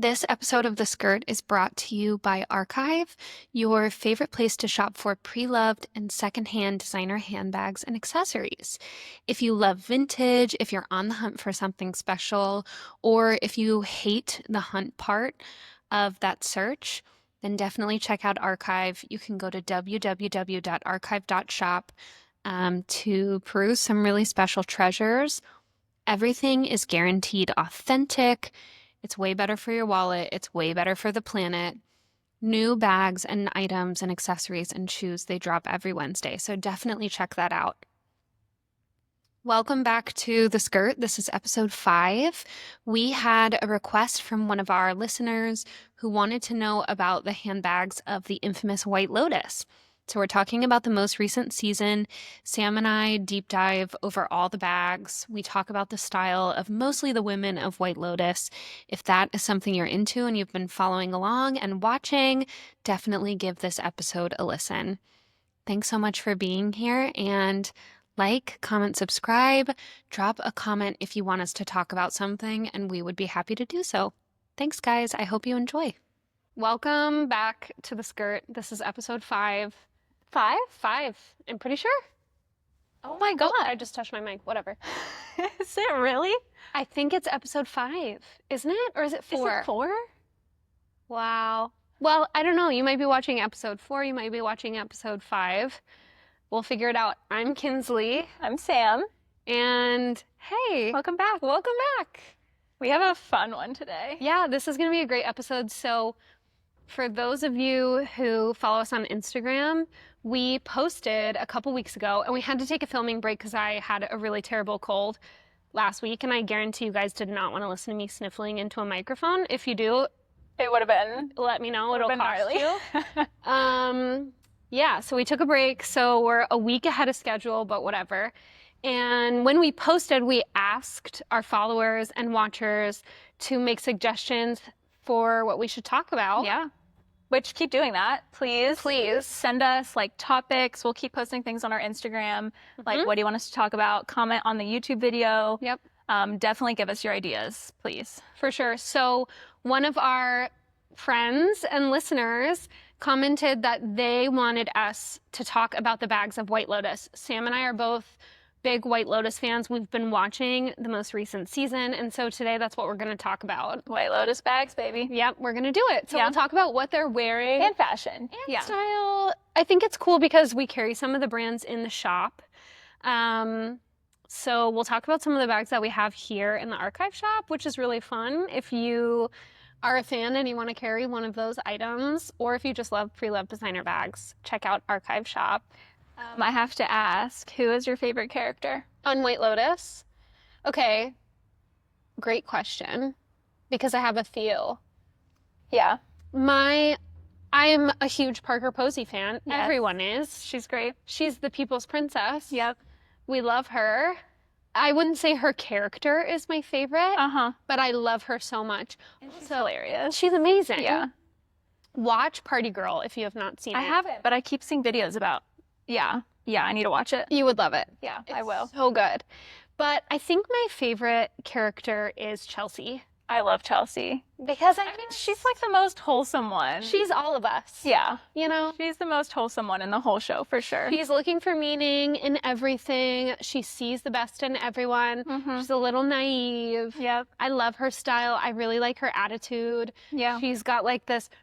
This episode of The Skirt is brought to you by Archive, your favorite place to shop for pre-loved and secondhand designer handbags and accessories. If you love vintage, if you're on the hunt for something special, or if you hate the hunt part of that search, then definitely check out Archive. You can go to www.archive.shop to peruse some really special treasures. Everything is guaranteed authentic. It's way better for your wallet. It's way better for the planet. New bags and items and accessories and shoes, they drop every Wednesday. So definitely check that out. Welcome back to The Skirt. This is episode 5. We had a request from one of our listeners who wanted to know about the handbags of the infamous White Lotus. So we're talking about the most recent season. Sam and I deep dive over all the bags. We talk about the style of mostly the women of White Lotus. If that is something you're into and you've been following along and watching, definitely give this episode a listen. Thanks so much for being here, and like, comment, subscribe, drop a comment if you want us to talk about something, and we would be happy to do so. Thanks, guys. I hope you enjoy. Welcome back to The Skirt. This is episode 5. 5? 5. I'm pretty sure. Oh my God. I just touched my mic. Whatever. Is it really? I think it's episode 5, isn't it? Or is it 4? Is it 4? Wow. Well, I don't know. You might be watching episode 4. You might be watching episode 5. We'll figure it out. I'm Kinsley. I'm Sam. And hey. Welcome back. Welcome back. We have a fun one today. Yeah, this is going to be a great episode. So for those of you who follow us on Instagram, we posted a couple weeks ago, and we had to take a filming break because I had a really terrible cold last week, and I guarantee you guys did not want to listen to me sniffling into a microphone. If you do, it would have been. Let me know. It'll cost gnarly. you. Yeah, so we took a break, so we're a week ahead of schedule, but whatever. And when we posted, we asked our followers and watchers to make suggestions for what we should talk about. Yeah. Which, keep doing that, please. Please. Send us, topics. We'll keep posting things on our Instagram. What do you want us to talk about? Comment on the YouTube video. Yep. Definitely give us your ideas, please. For sure. So one of our friends and listeners commented that they wanted us to talk about the bags of White Lotus. Sam and I are both big White Lotus fans. We've been watching the most recent season, and so today that's what we're going to talk about. White Lotus bags, baby. Yep, we're going to do it. So we'll talk about what they're wearing. And fashion. And style. I think it's cool because we carry some of the brands in the shop. So we'll talk about some of the bags that we have here in the Archive shop, which is really fun. If you are a fan and you want to carry one of those items, or if you just love pre-loved designer bags, check out Archive shop. I have to ask, who is your favorite character? On White Lotus? Okay, great question, because I have a few. Yeah. I'm a huge Parker Posey fan. Yes. Everyone is. She's great. She's the people's princess. Yep. We love her. I wouldn't say her character is my favorite, but I love her so much. And she's hilarious. She's amazing. Yeah. Watch Party Girl if you have not seen it. I haven't, but I keep seeing videos about. Yeah, I need to watch it. You would love it. Yeah, It's I will. So good. But I think my favorite character is Chelsea. I love Chelsea. Because I mean, she's the most wholesome one. she's all of us. Yeah. You know? She's the most wholesome one in the whole show, for sure. She's looking for meaning in everything. She sees the best in everyone. She's a little naive. Yep. I love her style. I really like her attitude. Yeah. She's got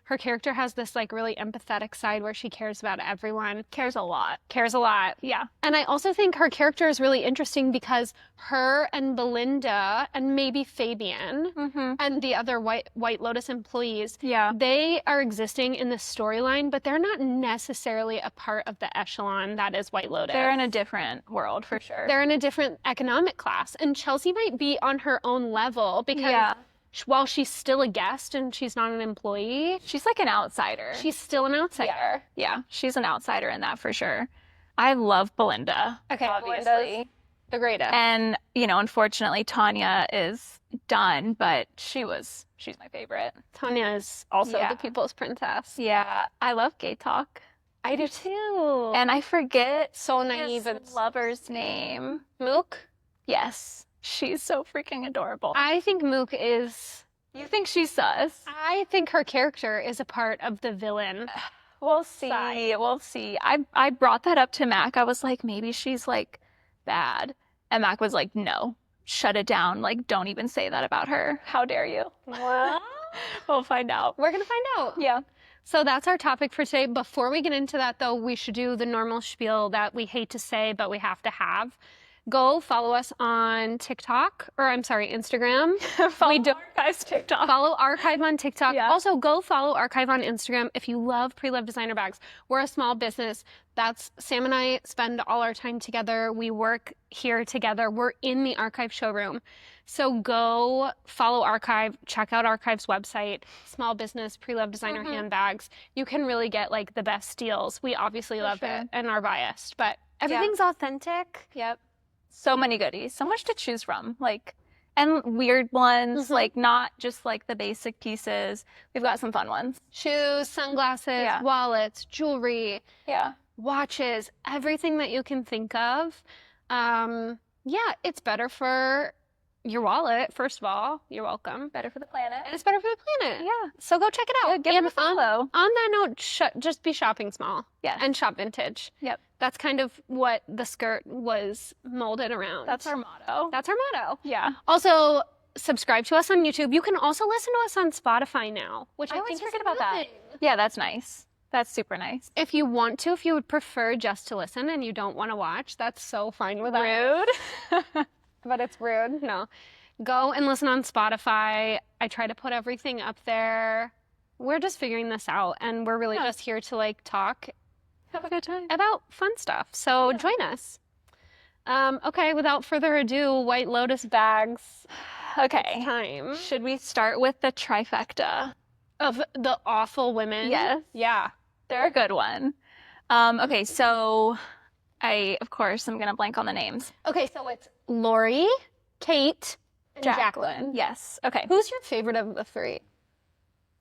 her character has this really empathetic side where she cares about everyone. Cares a lot. Cares a lot. Yeah. And I also think her character is really interesting because her and Belinda and maybe Fabian and the other White Lotus employees, they are existing in the storyline, but they're not necessarily a part of the echelon that is White Lotus. They're in a different world, for sure. They're in a different economic class. And Chelsea might be on her own level because while she's still a guest and she's not an employee, she's like an outsider. She's still an outsider. Yeah, she's an outsider in that, for sure. I love Belinda. Okay, obviously. Belinda's the greatest. And, unfortunately, Tanya is done, but she's my favorite. Tanya is also the people's princess. Yeah, I love Gay Talk. I do too. And I forget so naive his lover's name. Mook? Yes. She's so freaking adorable. I think Mook is You think she's sus? I think her character is a part of the villain. We'll see. Side. We'll see. I brought that up to Mac. I was like, maybe she's like bad. And Mac was like, no, shut it down. Like, don't even say that about her. How dare you? Well, We'll find out. we're gonna find out. Yeah. So that's our topic for today. Before we get into that, though, we should do the normal spiel that we hate to say, but we have to have. Go follow us on TikTok, or I'm sorry, Instagram. Follow Archive's TikTok. Follow Archive on TikTok. Yeah. Also, go follow Archive on Instagram if you love pre-loved designer bags. We're a small business. That's Sam and I spend all our time together. We work here together. We're in the Archive showroom. So go follow Archive, check out Archive's website, small business, pre-loved designer handbags. You can really get like the best deals. We obviously love it and are biased, but everything's authentic. Yep. So many goodies, so much to choose from, like, and weird ones, like not just like the basic pieces. We've got some fun ones. Shoes, sunglasses, wallets, jewelry, watches, everything that you can think of. Yeah, it's better for your wallet, first of all. You're welcome. Better for the planet. And it's better for the planet. Yeah. So go check it out. Yeah, give them a follow. On that note, just be shopping small. Yes. And shop vintage. Yep. That's kind of what the skirt was molded around. That's our motto. That's our motto. Yeah. Also, subscribe to us on YouTube. You can also listen to us on Spotify now, which I always think is forget about that. amazing. Yeah, that's nice. That's super nice. If you want to, if you would prefer just to listen and you don't want to watch, that's so fine with us. Rude. But it's rude. No. Go and listen on Spotify. I try to put everything up there. We're just figuring this out, and we're really just here to like talk Have a good time. about fun stuff. So join us. Okay, without further ado, White Lotus bags. Okay. Time Should we start with the trifecta? of the awful women. Yes. Yeah. They're a good one. Okay, so of course, I'm gonna blank on the names. Okay, so it's Lori, Kate, and Jacqueline. Yes. Okay. Who's your favorite of the three?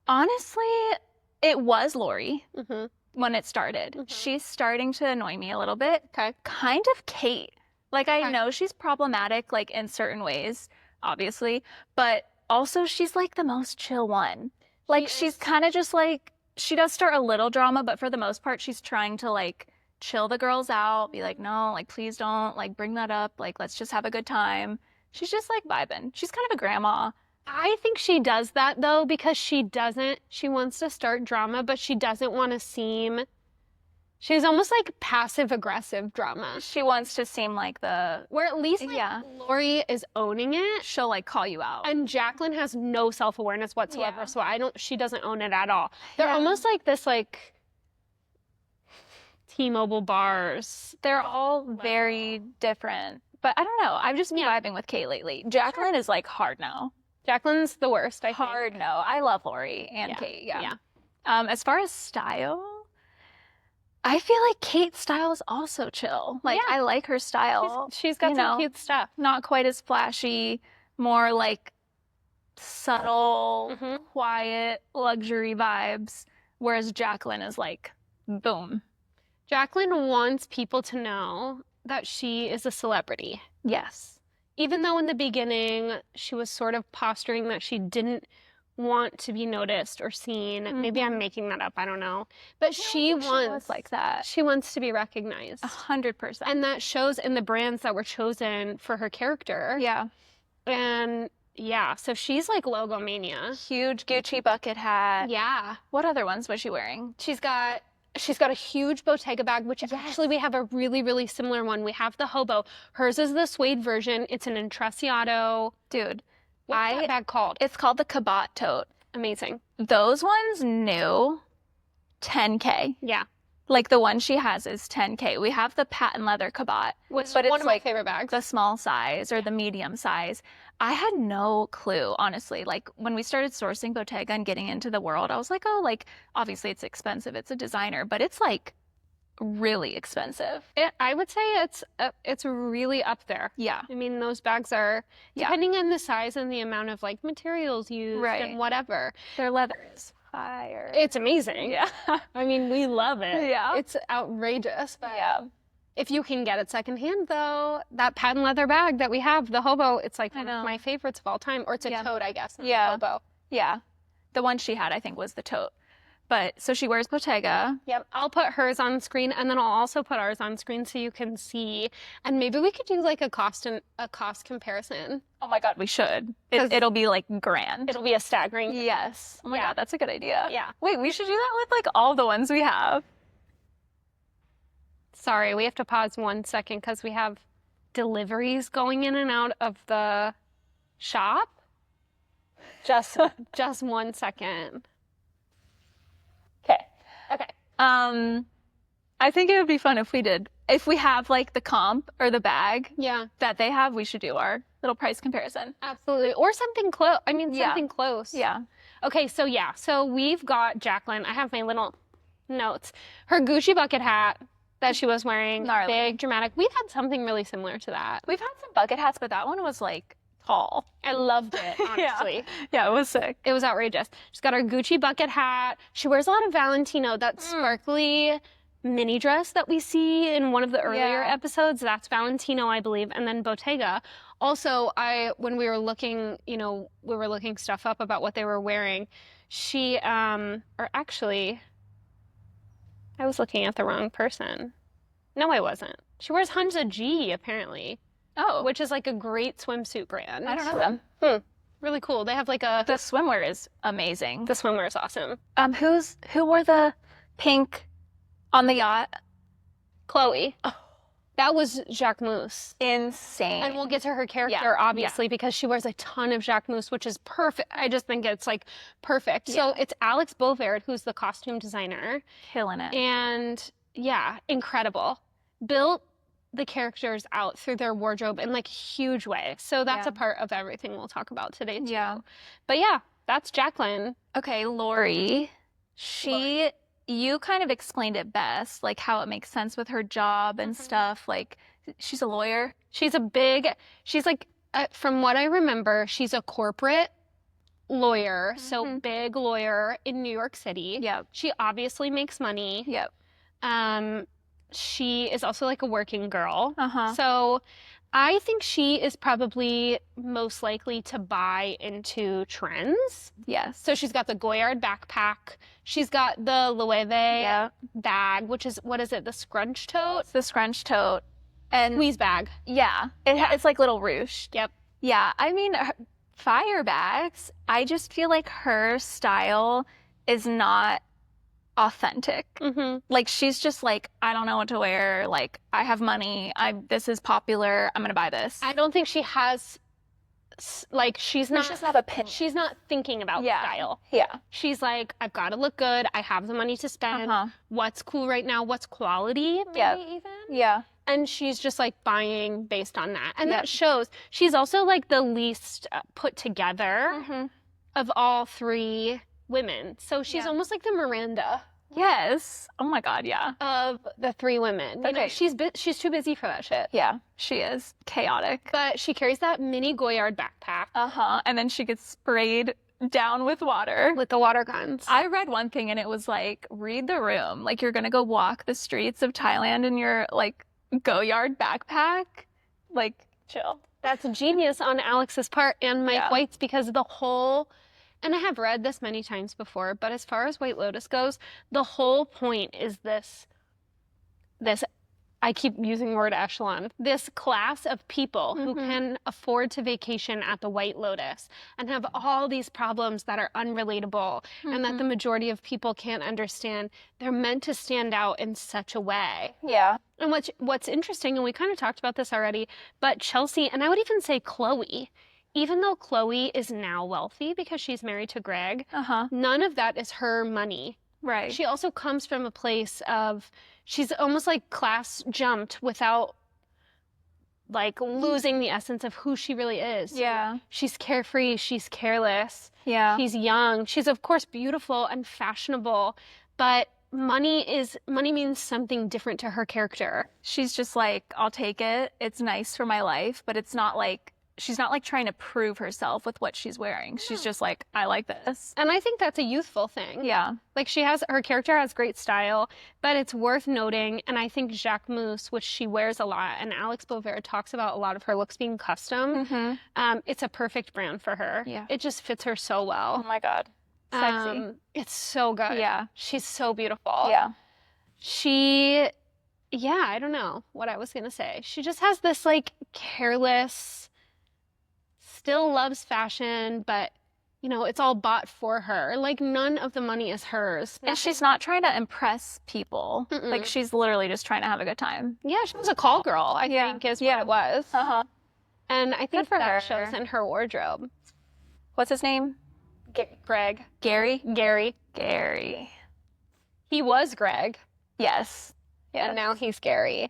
Honestly, it was Lori Mm-hmm. when it started. She's starting to annoy me a little bit. Okay. Kind of Kate. Like, I know she's problematic, like, in certain ways, obviously, but also she's, like, the most chill one. Like, she's kind of just, like, she does start a little drama, but for the most part, she's trying to, like, chill the girls out, be like, no, like, please don't, like, bring that up. Like, let's just have a good time. She's just, like, vibing. She's kind of a grandma. I think she does that, though, because she wants to start drama, but she doesn't want to seem, she's almost like passive-aggressive drama. She wants to seem like Where at least, like, Lori is owning it. she'll, like, call you out. And Jacqueline has no self-awareness whatsoever, so she doesn't own it at all. They're almost like this, like, T-Mobile bars. They're all very different. But I don't know. I've just been vibing with Kate lately. Jacqueline is, like, hard no. Jacqueline's the worst, I think. Hard no. I love Lori and Kate. Yeah. As far as style, I feel like Kate's style is also chill. Like, I like her style. She's got some cute stuff. Not quite as flashy, more like subtle, quiet, luxury vibes. Whereas Jacqueline is like, boom. Jacqueline wants people to know that she is a celebrity. Yes. Even though in the beginning she was sort of posturing that she didn't want to be noticed or seen. Maybe I'm making that up, I don't know. But she wants like that. She wants to be recognized. 100%. And that shows in the brands that were chosen for her character. Yeah. And yeah, so she's like logo mania. Huge Gucci bucket hat. Yeah. What other ones was she wearing? She's got a huge Bottega bag, which actually we have a really, really similar one. We have the hobo. Hers is the suede version. It's an Intrecciato. Dude, what's that bag called? It's called the Cabot tote. Amazing. Those ones new, 10K. Yeah. Like the one she has is 10K. We have the patent leather Cabot, but it's one of my like favorite bags. the small size or the medium size. I had no clue, honestly. Like when we started sourcing Bottega and getting into the world, I was like, oh, like obviously it's expensive. It's a designer, but it's like really expensive. I would say it's really up there. Yeah. I mean, those bags are, depending on the size and the amount of like materials used and whatever. Their leather is fire. It's amazing. Yeah. I mean, we love it. Yeah. It's outrageous. But if you can get it secondhand, though, that patent leather bag that we have, the hobo, it's like one of my favorites of all time. Or it's a tote, I guess. Yeah. Hobo. Yeah. The one she had, I think, was the tote. But so she wears Bottega. Yep, I'll put hers on screen, and then I'll also put ours on screen so you can see. And maybe we could do like a cost comparison. Oh my God, we should. 'Cause It'll be like grand. It'll be a staggering. Yes. Oh my Yeah. God, that's a good idea. Yeah. Wait, we should do that with like all the ones we have. Sorry, we have to pause 1 second because we have deliveries going in and out of the shop. Just 1 second. Okay. Okay. I think it would be fun if we have like the comp or the bag Yeah, that they have, we should do our little price comparison. absolutely. Or something close. I mean, Yeah. something close. Yeah. Okay, so we've got Jacqueline. I have my little notes. Her Gucci bucket hat that she was wearing, Gnarly. big, dramatic. We've had something really similar to that. We've had some bucket hats, but that one was like tall. I loved it, honestly. Yeah, it was sick. It was outrageous. She's got her Gucci bucket hat. She wears a lot of Valentino, that sparkly mini dress that we see in one of the earlier Yeah. episodes. That's Valentino, I believe, and then Bottega. Also, when we were looking, we were looking stuff up about what they were wearing. She, or actually, I was looking at the wrong person. No, I wasn't. She wears Hunza G, apparently, Oh, which is like a great swimsuit brand. I don't know them. Really cool. They have like The swimwear is amazing. the swimwear is awesome. Who wore the pink on the yacht? Chloe. Oh. That was Jacquemus. Insane. And we'll get to her character, Yeah, obviously, because she wears a ton of Jacquemus, which is perfect. I just think it's like perfect. So it's Alex Beauvert, who's the costume designer. Killing it. And yeah, incredible. Built the characters out through their wardrobe in like a huge way. So that's Yeah. a part of everything we'll talk about today too. Yeah. But yeah, that's Jacqueline. Okay, Lori. You kind of explained it best, like how it makes sense with her job and stuff. Like, she's a lawyer. She's like, from what I remember, she's a corporate lawyer. So big lawyer in New York City. Yep. She obviously makes money. Yep. She is also like a working girl. Uh-huh. So I think she is probably most likely to buy into trends. Yes. So she's got the Goyard backpack. She's got the Loewe Yeah. bag, which is, what is it? The scrunch tote? It's the scrunch tote. And Squeeze bag. yeah, it's like little ruched. Yep. Yeah, I mean, fire bags, I just feel like her style is not authentic. Mm-hmm. Like, she's just like, I don't know what to wear. Like, I have money. this is popular. I'm gonna buy this. I don't think she has, like, she's not have opinion. she's not thinking about style. Yeah. She's like, I've got to look good. I have the money to spend. Uh-huh. What's cool right now? What's quality? Maybe Yep. even. Yeah. And she's just like buying based on that. And Yep. that shows. She's also like the least put together Mm-hmm. of all three women. So she's Yeah. almost like the Miranda Yes. Oh my God. Yeah. of the three women. You know, Okay. she's too busy for that shit. Yeah. She is chaotic. But she carries that mini Goyard backpack Uh-huh. And then she gets sprayed down with water. with the water guns. I read one thing and it was like, read the room. Like, you're gonna go walk the streets of Thailand in your like Goyard backpack. Like, chill. That's genius on Alex's part and Mike Yeah. White's, because the whole, and I have read this many times before, but as far as White Lotus goes, the whole point is this, I keep using the word echelon, this class of people who can afford to vacation at the White Lotus and have all these problems that are unrelatable and that the majority of people can't understand. They're meant to stand out in such a way. Yeah. And what's interesting, and we kind of talked about this already, but Chelsea, and I would even say Chloe, even though Chloe is now wealthy because she's married to Greg, Uh-huh. none of that is her money. Right. She also comes from a place of, she's almost like class jumped without like losing the essence of who she really is. Yeah. She's carefree, she's careless, Yeah. she's young, she's of course beautiful and fashionable, but money means something different to her character. She's just like, I'll take it. It's nice for my life, but it's not like she's not like trying to prove herself with what she's wearing. She's just like, I like this. And I think that's a youthful thing. Yeah. Like her character has great style, but it's worth noting, and I think Jacquemus, which she wears a lot, and Alex Bovair talks about a lot of her looks being custom. It's a perfect brand for her. Yeah. It just fits her so well. Oh my God. Sexy. It's so good. Yeah. She's so beautiful. Yeah. I don't know what I was gonna say. She just has this like careless, still loves fashion, but you know, it's all bought for her. Like none of the money is hers. And she's not trying to impress people. Mm-mm. Like she's literally just trying to have a good time. Yeah, she was a call girl, I think is what it was. And I think for that her. shows in her wardrobe. What's his name? Greg. Gary? Gary. He was Greg. Yes. And now he's Gary.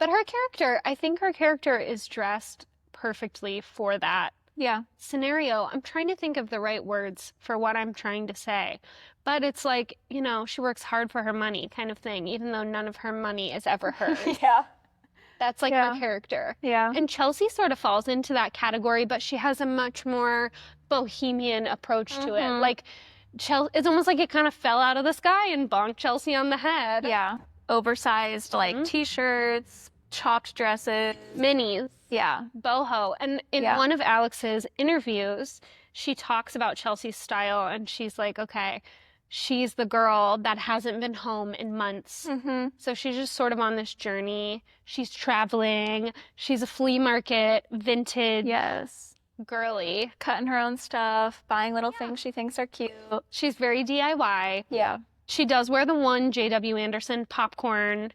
But I think her character is dressed perfectly for that scenario. I'm trying to think of the right words for what I'm trying to say. But it's like, you know, she works hard for her money kind of thing, even though none of her money is ever hers. That's like her character. Yeah. And Chelsea sort of falls into that category, but she has a much more bohemian approach to it. Like, it's almost like it kind of fell out of the sky and bonked Chelsea on the head. Yeah. Oversized, like, t-shirts, chopped dresses. Minis. Yeah. Boho. And in one of Alex's interviews, she talks about Chelsea's style, and she's like, okay, she's the girl that hasn't been home in months. So she's just sort of on this journey. She's traveling. She's a flea market, vintage. Yes. Girly. Cutting her own stuff, buying little things she thinks are cute. She's very DIY. Yeah. She does wear the one J.W. Anderson popcorn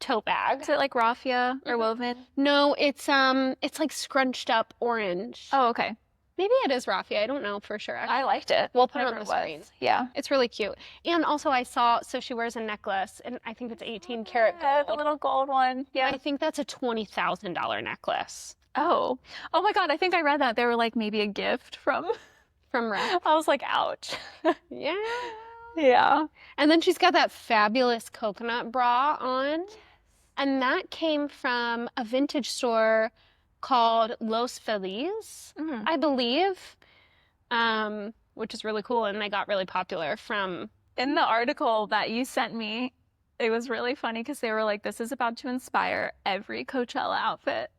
tote bag. Is it like raffia or woven? No, it's like scrunched up orange. Oh, okay. Maybe it is raffia. I don't know for sure. I liked it. We'll put it on the screen. Yeah. It's really cute. And also I saw, so she wears a necklace, and I think it's 18 karat gold. The little gold one. Yeah. I think that's a $20,000 necklace. Oh. Oh my God, I think I read that. They were like maybe a gift from Rep. I was like, ouch. Yeah. Yeah. And then she's got that fabulous coconut bra on. And that came from a vintage store called Los Feliz, I believe, which is really cool. And they got really popular from... In the article that you sent me, it was really funny because they were like, this is about to inspire every Coachella outfit.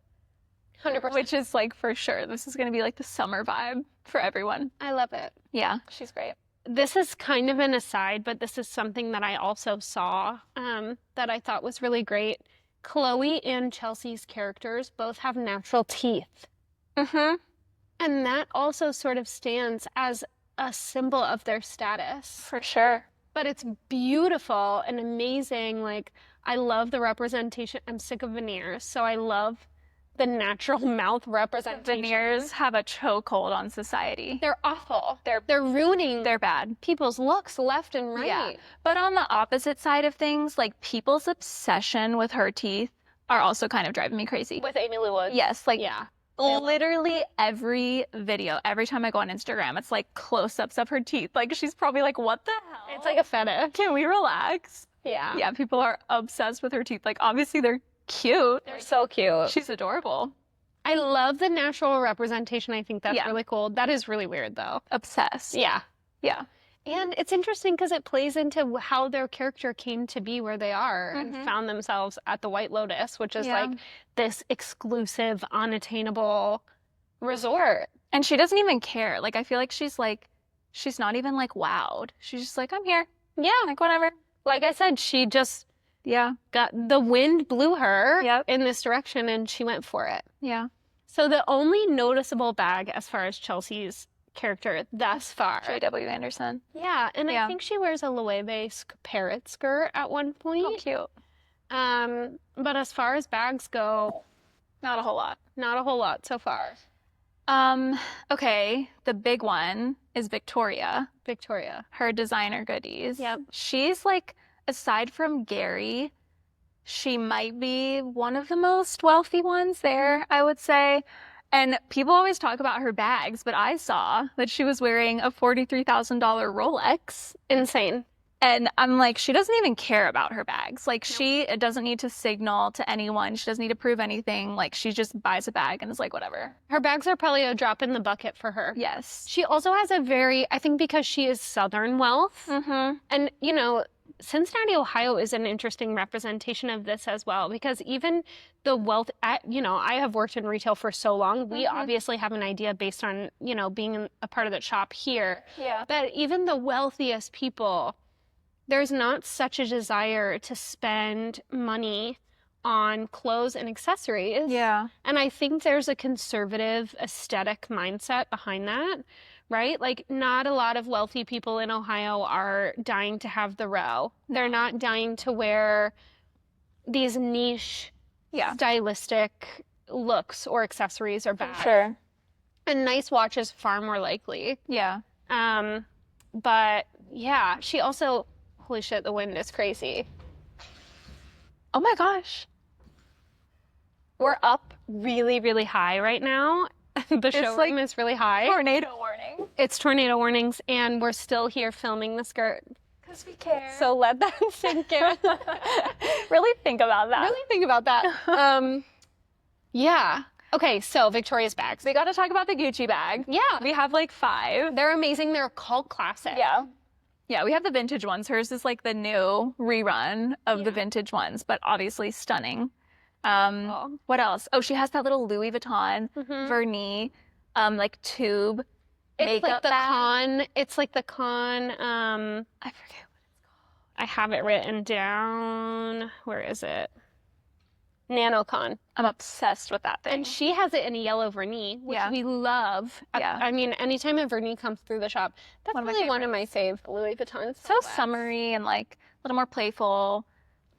100%. Which is like, for sure, this is going to be like the summer vibe for everyone. I love it. Yeah, she's great. This is kind of an aside, but this is something that I also saw that I thought was really great. Chloe and Chelsea's characters both have natural teeth. And that also sort of stands as a symbol of their status. For sure. But it's beautiful and amazing. Like, I love the representation. I'm sick of veneers, so I love the natural mouth representation. Veneers have a chokehold on society. They're awful. They're ruining They're bad. people's looks left and right. Yeah. But on the opposite side of things, like people's obsession with her teeth are also kind of driving me crazy. With Amy Lou Woods. Yes, like Yeah. literally every video, every time I go on Instagram, it's like close-ups of her teeth. Like she's probably like, what the hell? It's like a fetish. Can we relax? Yeah. Yeah, people are obsessed with her teeth. Like obviously they're cute. They're so cute. She's adorable. I love the natural representation. I think that's Yeah. really cool. That is really weird, though. Obsessed. Yeah. Yeah. And it's interesting because it plays into how their character came to be where they are and found themselves at the White Lotus, which is like this exclusive, unattainable resort. And she doesn't even care. Like I feel like she's not even like wowed. She's just like, I'm here. Yeah. Like whatever. Like I said, she just got the wind blew her in this direction and she went for it. Yeah. So the only noticeable bag as far as Chelsea's character thus far. J.W. Anderson. Yeah, and I think she wears a Loewe parrot skirt at one point. Oh, cute. But as far as bags go, not a whole lot. Not a whole lot so far. Okay, the big one is Victoria. Her designer goodies. Yep. She's like, aside from Gary, she might be one of the most wealthy ones there, I would say. And people always talk about her bags, but I saw that she was wearing a $43,000 Rolex. Insane. And I'm like, she doesn't even care about her bags. Like, she doesn't need to signal to anyone. She doesn't need to prove anything. Like, she just buys a bag and is like, whatever. Her bags are probably a drop in the bucket for her. Yes. She also has a very, I think because she is Southern wealth, and, you know, Cincinnati, Ohio is an interesting representation of this as well, because even the wealth, you know, I have worked in retail for so long. We obviously have an idea based on, you know, being a part of the shop here. Yeah. But even the wealthiest people, there's not such a desire to spend money on clothes and accessories. Yeah. And I think there's a conservative aesthetic mindset behind that, right? Like, not a lot of wealthy people in Ohio are dying to have the row. They're not dying to wear these niche, stylistic looks or accessories or bags. Sure. And nice watch is far more likely. Yeah. But yeah, she also, holy shit, the wind is crazy. Oh my gosh. We're up really, really high right now. The showroom is really high. Tornado warning. It's tornado warnings, and we're still here filming the skirt. Because we care. So let that sink in. Really think about that. Really think about that. Yeah. Okay, so Victoria's bags. We got to talk about the Gucci bag. Yeah. We have like 5. They're amazing. They're a cult classic. Yeah. Yeah, we have the vintage ones. Hers is like the new rerun of the vintage ones, but obviously stunning. What else? Oh, she has that little Louis Vuitton vernis, like tube makeup bag. It's like the con, I forget what it's called. I have it written down. Where is it? NanoCon. I'm obsessed with that thing. And she has it in a yellow vernis, which we love. Yeah. I mean, anytime a vernis comes through the shop, that's really one of my fave Louis Vuittons. So summery and like a little more playful.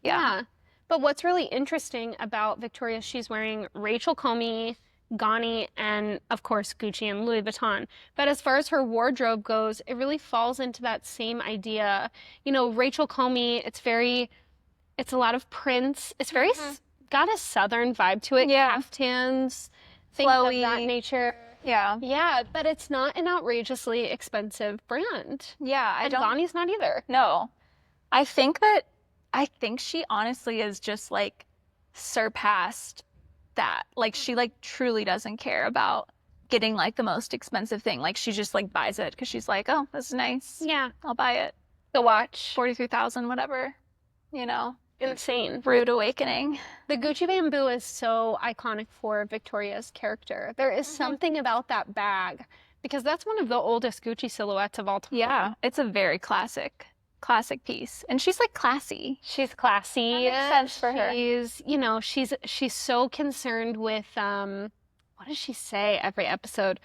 Yeah. But what's really interesting about Victoria, she's wearing Rachel Comey, Ganni, and of course Gucci and Louis Vuitton. But as far as her wardrobe goes, it really falls into that same idea. You know, Rachel Comey, it's a lot of prints. It's very got a Southern vibe to it. Yeah. Caftans, things Flowy. of that nature. Yeah. Yeah, but it's not an outrageously expensive brand. Yeah, And Ganni's not either. No. I think she honestly is just like surpassed that. Like, she like truly doesn't care about getting like the most expensive thing. Like, she just like buys it because she's like, oh, this is nice. Yeah. I'll buy it. The watch. 43,000, whatever. You know? Insane. Rude awakening. The Gucci bamboo is so iconic for Victoria's character. There is something about that bag, because that's one of the oldest Gucci silhouettes of all time. Yeah, it's a very classic piece. And she's like classy. She's classy. That makes sense for her. She's, you know, she's so concerned with, what does she say every episode?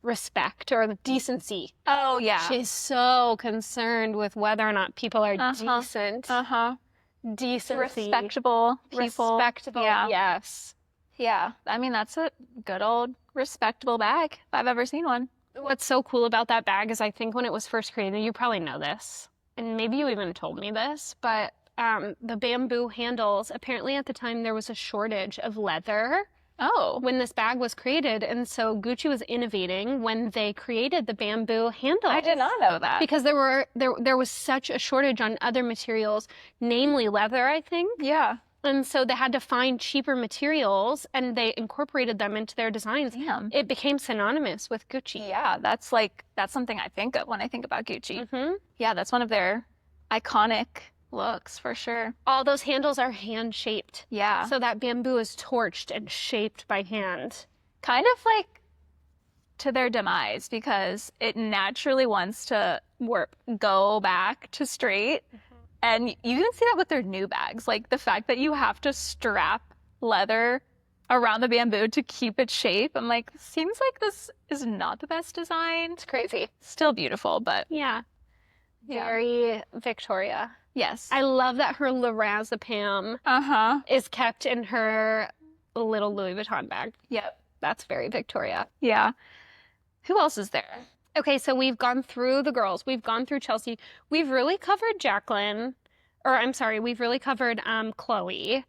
Respect or decency. Oh, yeah. She's so concerned with whether or not people are decent. Decency. Respectable people. Respectable, yes. Yeah. I mean, that's a good old respectable bag if I've ever seen one. What's so cool about that bag is I think when it was first created, you probably know this, and maybe you even told me this, but the bamboo handles, apparently at the time there was a shortage of leather when this bag was created, and so Gucci was innovating when they created the bamboo handles. I did not know that. Because there was such a shortage on other materials, namely leather, I think. Yeah. And so they had to find cheaper materials, and they incorporated them into their designs. Damn. It became synonymous with Gucci. Yeah, that's something I think of when I think about Gucci. Yeah, that's one of their iconic looks for sure. All those handles are hand-shaped. Yeah. So that bamboo is torched and shaped by hand. Kind of like to their demise, because it naturally wants to go back to straight. And you can see that with their new bags. Like, the fact that you have to strap leather around the bamboo to keep its shape. I'm like, seems like this is not the best design. It's crazy. Still beautiful, but yeah. Very Victoria. Yes. I love that her lorazepam is kept in her little Louis Vuitton bag. Yep. That's very Victoria. Yeah. Who else is there? Okay, so we've gone through the girls. We've gone through Chelsea. We've really covered we've really covered Chloe.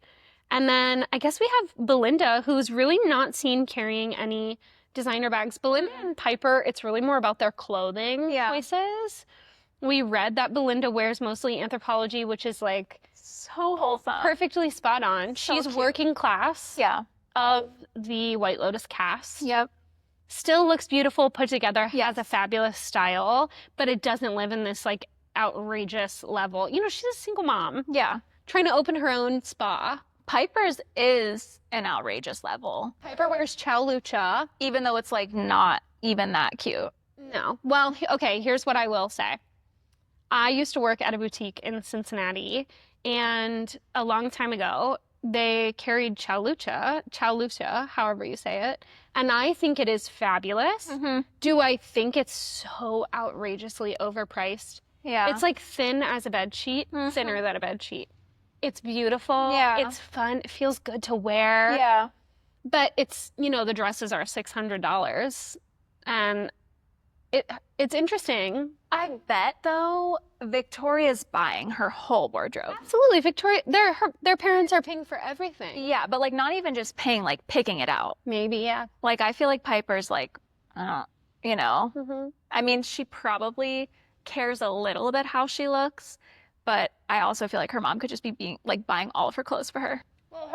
And then I guess we have Belinda, who's really not seen carrying any designer bags. Belinda and Piper, it's really more about their clothing choices. We read that Belinda wears mostly Anthropologie, which is like So wholesome. perfectly spot on. So She's cute. working class Yeah. of the White Lotus cast. Yep. Still looks beautiful, put together, Yes. has a fabulous style, but it doesn't live in this like outrageous level. You know, she's a single mom Yeah. trying to open her own spa. Piper's is an outrageous level, Piper wears Chow Lucha. even though it's like not even that cute. No. Well, okay, here's what I will say. I used to work at a boutique in Cincinnati, and a long time ago, they carried Chow Lucha, however you say it, and I think it is fabulous. Mm-hmm. Do I think it's so outrageously overpriced? Yeah. It's like thin as a bed sheet, thinner than a bed sheet. It's beautiful. Yeah. It's fun. It feels good to wear. Yeah. But it's, you know, the dresses are $600, and it's interesting. I bet though Victoria's buying her whole wardrobe. Absolutely, Victoria. Their parents are paying for everything. Yeah, but like not even just paying, like picking it out. Maybe, yeah. Like I feel like Piper's like, you know. Mm-hmm. I mean, she probably cares a little bit how she looks, but I also feel like her mom could just be buying all of her clothes for her. Well,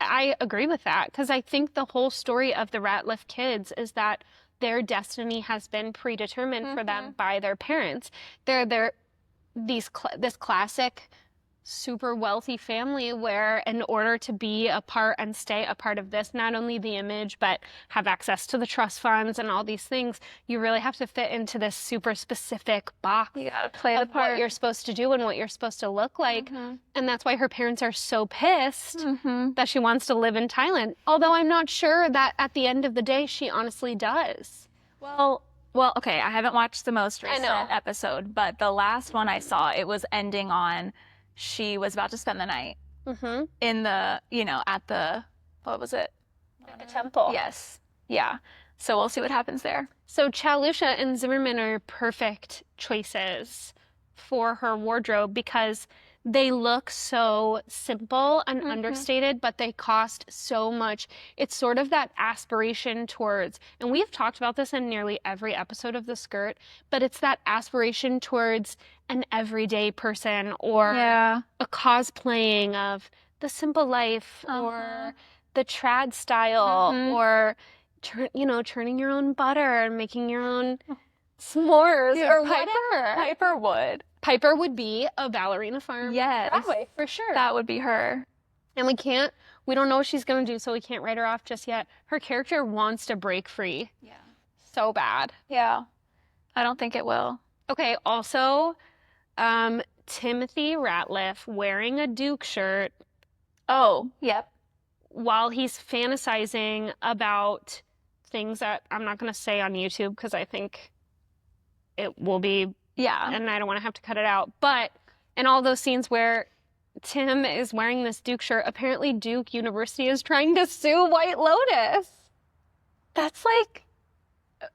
I agree with that, because I think the whole story of the Ratliff kids is that their destiny has been predetermined for them by their parents. They're this classic super wealthy family where in order to be a part and stay a part of this, not only the image, but have access to the trust funds and all these things, you really have to fit into this super specific box. You gotta play the of part. what you're supposed to do and what you're supposed to look like. And that's why her parents are so pissed that she wants to live in Thailand. Although I'm not sure that at the end of the day, she honestly does. Well, okay, I haven't watched the most recent episode, but the last one I saw, it was ending on she was about to spend the night in the, at the, what was it? The temple. Yes. Yeah. So we'll see what happens there. So Chow Lucha and Zimmerman are perfect choices for her wardrobe because they look so simple and understated, but they cost so much. It's sort of that aspiration towards, and we have talked about this in nearly every episode of The Skirt, but it's that aspiration towards an everyday person or a cosplaying of the simple life or the trad style or, churning your own butter and making your own s'mores or whatever. Piper would. Piper would be a ballerina farm. Yes. Broadway, for sure. That would be her. And we don't know what she's going to do, so we can't write her off just yet. Her character wants to break free. Yeah. So bad. Yeah. I don't think it will. Okay, also, Timothy Ratliff wearing a Duke shirt. Oh, yep. While he's fantasizing about things that I'm not going to say on YouTube because I think it will be. Yeah. And I don't want to have to cut it out. But in all those scenes where Tim is wearing this Duke shirt, apparently Duke University is trying to sue White Lotus. That's like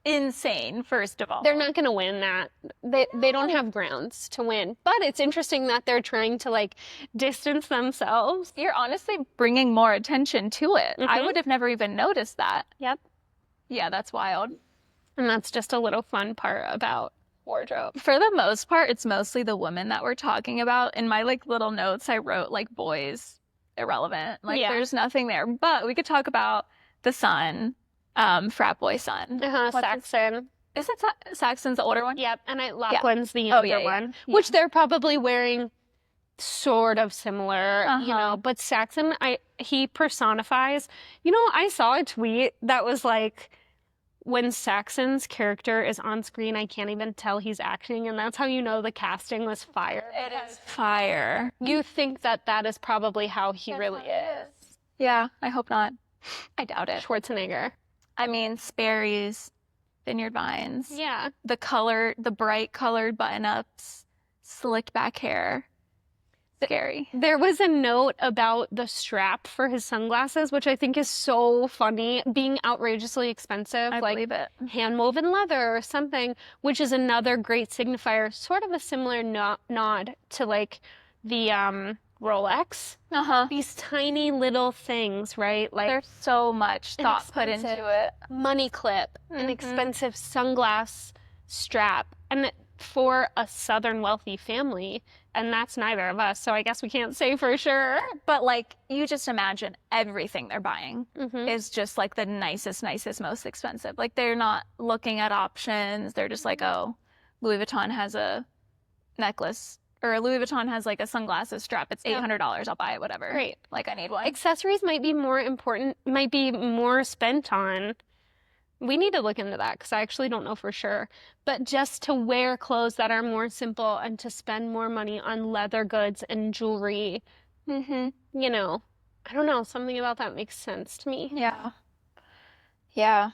insane, first of all. They're not going to win that. They don't have grounds to win. But it's interesting that they're trying to distance themselves. You're honestly bringing more attention to it. I would have never even noticed that. Yep. Yeah, that's wild. And that's just a little fun part about wardrobe. For the most part, it's mostly the women that we're talking about. In my little notes, I wrote boys, irrelevant. There's nothing there. But we could talk about the son, frat boy son. Saxon. Is it Saxon's the older one? Yep. And Lachlan's the younger one, which they're probably wearing sort of similar, But Saxon, he personifies. I saw a tweet that was when Saxon's character is on screen, I can't even tell he's acting, and that's how you know the casting was fire. It is fire. You think that is probably how he really is. Yeah, I hope not. I doubt it. Schwarzenegger. I mean, Sperry's, Vineyard Vines. Yeah. The bright colored button-ups, slicked back hair. Scary. There was a note about the strap for his sunglasses, which I think is so funny, being outrageously expensive. I believe it. Hand-woven leather or something, which is another great signifier, sort of a similar nod to the Rolex. These tiny little things, right? There's so much thought put into it. Money clip, an expensive sunglass strap. And for a Southern wealthy family, and that's neither of us, so I guess we can't say for sure. But like, you just imagine everything they're buying Mm-hmm. is just like the nicest, most expensive. Like, they're not looking at options. They're just like, oh, Louis Vuitton has a necklace, or Louis Vuitton has like a sunglasses strap. It's $800. I'll buy it, whatever. Great. Like, I need one. Accessories might be more important, might be more spent on. We need to look into that because I actually don't know for sure. But just to wear clothes that are more simple and to spend more money on leather goods and jewelry, Mm-hmm. you know, I don't know, something about that makes sense to me. Yeah. Yeah.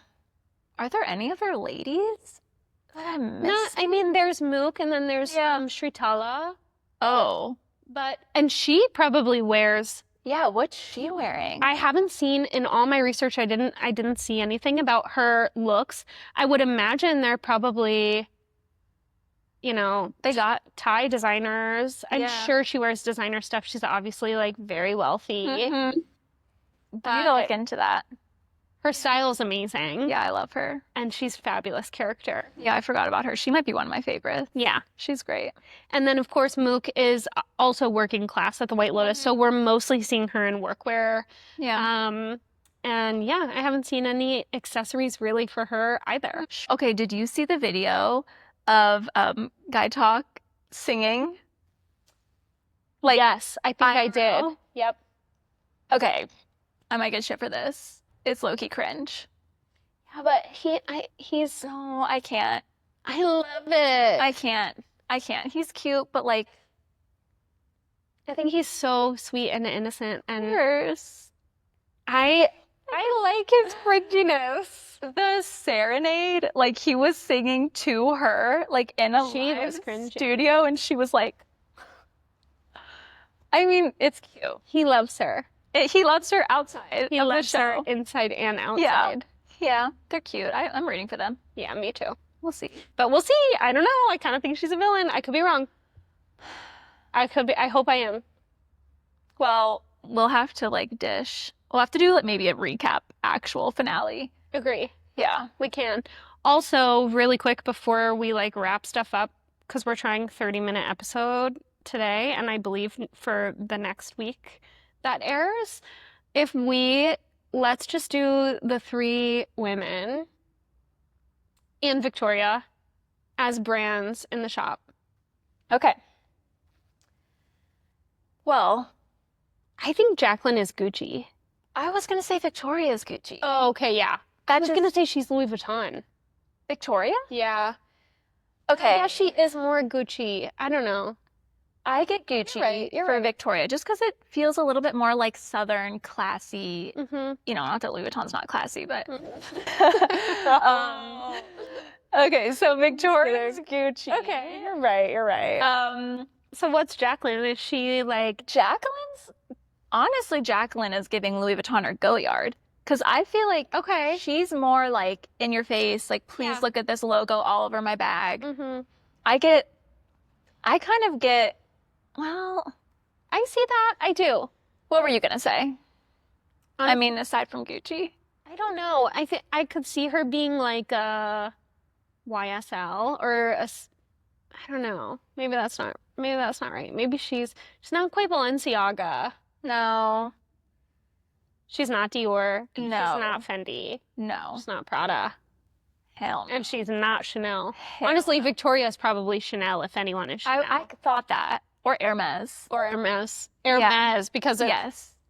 Are there any other ladies that I missed? I mean, there's Mook and then there's Yeah. Shritala, Oh. and she probably wears. Yeah, what's she wearing? I haven't seen in all my research. I didn't see anything about her looks. I would imagine they're probably, they got Thai designers. I'm sure she wears designer stuff. She's obviously like very wealthy. Mm-hmm. But I need to look into that. her style is amazing. Yeah, I love her. And she's a fabulous character. Yeah, I forgot about her. She might be one of my favorites. Yeah. She's great. And then, of course, Mook is also working class at the White Lotus, so we're mostly seeing her in workwear. Yeah. And yeah, I haven't seen any accessories really for her either. Okay, did you see the video of Guy Talk singing? Like, yes, I think I did. know. Yep. Okay, I might get shit for this. It's low-key cringe. Yeah, but he's. No, I can't. I love it. I can't. He's cute, but like, I think he's so sweet and innocent, and yours. I like his cringiness. The serenade, like he was singing to her, like in a She live was cringy. studio, and she was like, I mean, it's cute. He loves her. He loves her outside He of the loves her show. inside and outside. Yeah, they're cute. I'm rooting for them. Yeah, me too. We'll see. But we'll see. I don't know. I kind of think she's a villain. I could be wrong. I hope I am. Well, we'll have to like dish. We'll have to do like maybe a recap actual finale. Agree. Yeah. We can. Also, really quick before we like wrap stuff up, because we're trying 30-minute episode today, and I believe for the next week that airs, let's just do the 3 women and Victoria as brands in the shop. Okay. Well, I think Jacqueline is Gucci. I was gonna say Victoria's Gucci. Oh, okay, yeah. I was gonna say she's Louis Vuitton. Victoria? Yeah. Okay. Yeah, she is more Gucci. I don't know. I get Gucci for Victoria just because it feels a little bit more like Southern, classy. Mm-hmm. You know, not that Louis Vuitton's not classy, but. Oh. Okay, so Victoria's Gucci. Okay, you're right. So what's Jacqueline? Is she like Honestly, Jacqueline is giving Louis Vuitton or Goyard. Because I feel like she's more like in your face, like, please look at this logo all over my bag. Mm-hmm. I kind of get, well, I see that. I do. What were you going to say? I mean, aside from Gucci? I don't know. I think I could see her being like a YSL or I don't know. Maybe that's not right. Maybe she's not quite Balenciaga. No. She's not Dior. No. She's not Fendi. No. She's not Prada. Hell no. And she's not Chanel. Hell Honestly, no. Victoria is probably Chanel if anyone is Chanel. I thought that. Or Hermes. Or Hermes. Hermes, because of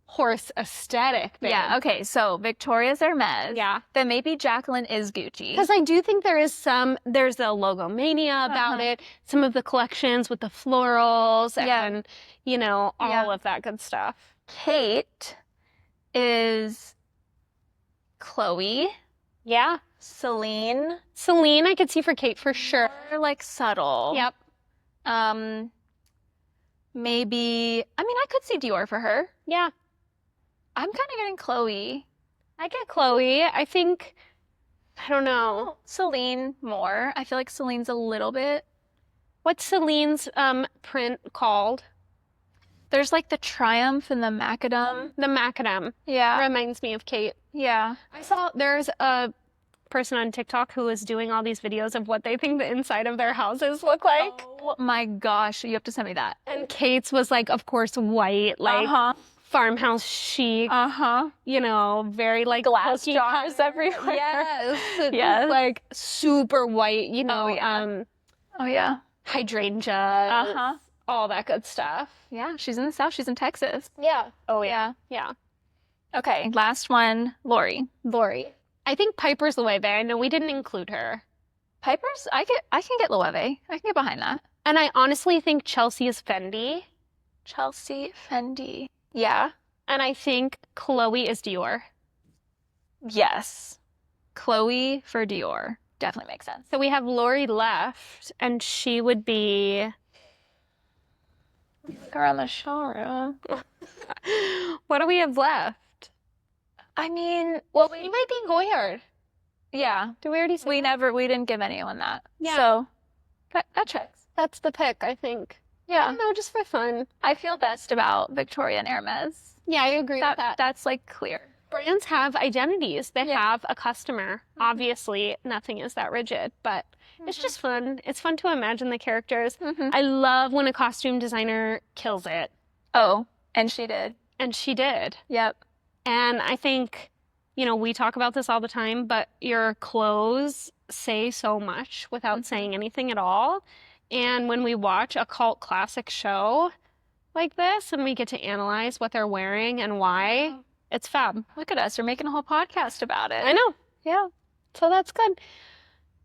horse aesthetic. Babe. Yeah, okay, so Victoria's Hermes. Yeah. Then maybe Jacqueline is Gucci. Because I do think there's a logomania about it. Some of the collections with the florals and, all of that good stuff. Kate is Chloe. Yeah. Celine, I could see for Kate for sure. More like subtle. Yep. Maybe, I mean, I could see Dior for her. Yeah. I'm kind of getting Chloe. I get Chloe. I think, I don't know. Celine more. I feel like Celine's a little bit. What's Celine's print called? There's like the Triumph and the Macadam. The Macadam. Yeah. Reminds me of Kate. Yeah. I saw there's a person on TikTok who is doing all these videos of what they think the inside of their houses look like. Oh my gosh, you have to send me that. And Kate's was like, of course, white, like farmhouse chic. You know, very like glass jars everywhere. Yes. Yes. Like super white, you know. Oh yeah. Hydrangeas. All that good stuff. Yeah, she's in the South. She's in Texas. Yeah. Oh Yeah. Yeah. Okay, last one, Lori. I think Piper's Loewe. I know we didn't include her. Piper's, I can get Loewe. I can get behind that. And I honestly think Chelsea is Fendi. Chelsea, Fendi. Yeah. And I think Chloe is Dior. Yes. Chloe for Dior. Definitely makes sense. So we have Lori left, and she would be... around the showroom. What do we have left? I mean, well, we might be Goyard. Yeah. Did we already say we didn't give anyone that. Yeah. So that checks. That's the pick, I think. Yeah. No, just for fun. I feel best about Victoria and Hermes. Yeah, I agree with that. That's like clear. Brands have identities. They have a customer. Obviously, nothing is that rigid, but it's just fun. It's fun to imagine the characters. I love when a costume designer kills it. Oh, and she did. And she did. Yep. And I think, you know, we talk about this all the time, but your clothes say so much without saying anything at all. And when we watch a cult classic show like this and we get to analyze what they're wearing and why, it's fab. Look at us. We're making a whole podcast about it. I know. Yeah. So that's good.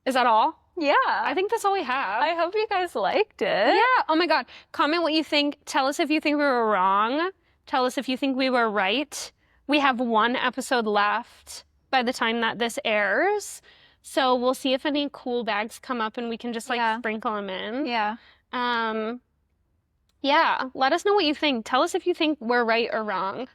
Is that all? Yeah. I think that's all we have. I hope you guys liked it. Yeah. Oh my God. Comment what you think. Tell us if you think we were wrong. Tell us if you think we were right. We have one episode left by the time that this airs. So we'll see if any cool bags come up and we can just like sprinkle them in. Yeah. Yeah. Let us know what you think. Tell us if you think we're right or wrong.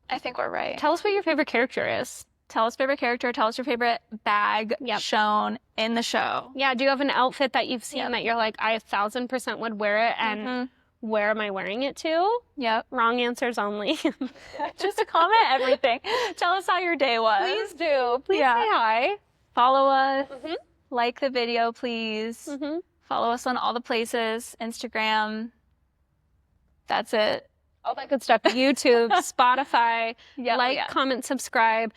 I think we're right. Tell us what your favorite character is. Tell us favorite character. Tell us your favorite bag shown in the show. Yeah. Do you have an outfit that you've seen that you're like, I 1000% would wear it, and where am I wearing it to? Yep. Wrong answers only. Just comment everything. Tell us how your day was. Please do. Please say hi. Follow us. Like the video, please. Follow us on all the places. Instagram. That's it. All that good stuff. YouTube, Spotify. Comment, subscribe.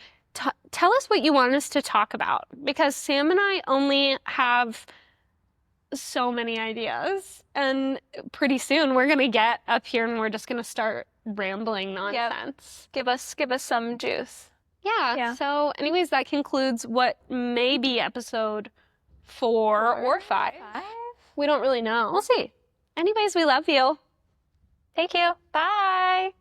Tell us what you want us to talk about, because Sam and I only have so many ideas, and pretty soon we're gonna get up here and we're just gonna start rambling nonsense. Give us some juice. Yeah. So anyways, that concludes what may be episode 4 or 5. We don't really know. We'll see. Anyways, we love you. Thank you. Bye.